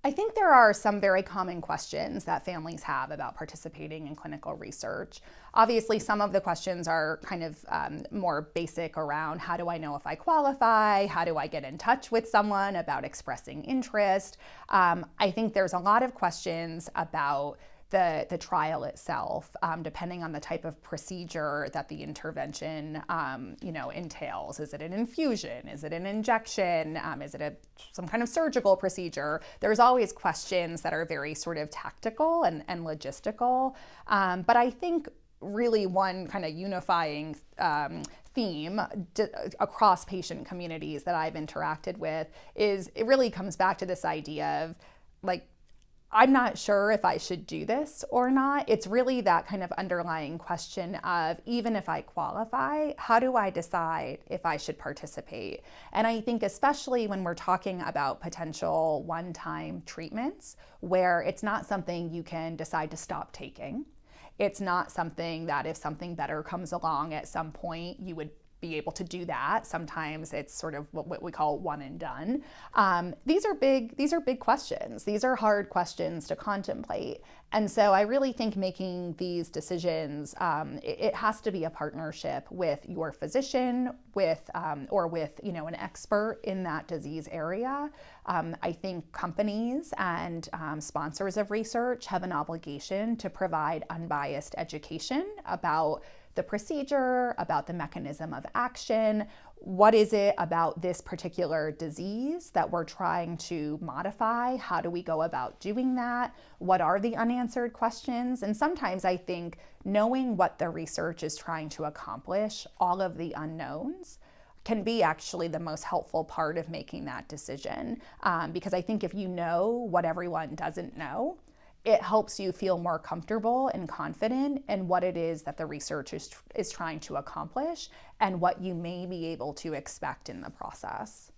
I think there are some very common questions that families have about participating in clinical research. Obviously, some of the questions are kind of more basic around how do I know if I qualify? How do I get in touch with someone about expressing interest? I think there's a lot of questions about the trial itself, depending on the type of procedure that the intervention entails. Is it an infusion? Is it an injection? Is it some kind of surgical procedure? There's always questions that are very sort of tactical and logistical. But I think really one kind of unifying theme across patient communities that I've interacted with is it really comes back to this idea of like, I'm not sure if I should do this or not. It's really that kind of underlying question of even if I qualify, how do I decide if I should participate? And I think especially when we're talking about potential one-time treatments where it's not something you can decide to stop taking. It's not something that if something better comes along at some point, you would be able to do that. Sometimes it's sort of what we call one and done. These are big questions. These are hard questions to contemplate. And so I really think making these decisions, it has to be a partnership with your physician, or with an expert in that disease area. I think companies and sponsors of research have an obligation to provide unbiased education about the procedure, about the mechanism of action. What is it about this particular disease that we're trying to modify? How do we go about doing that? What are the unanswered questions? And sometimes I think knowing what the research is trying to accomplish, all of the unknowns, can be actually the most helpful part of making that decision. Because I think if you know what everyone doesn't know, it helps you feel more comfortable and confident in what it is that the research is trying to accomplish and what you may be able to expect in the process.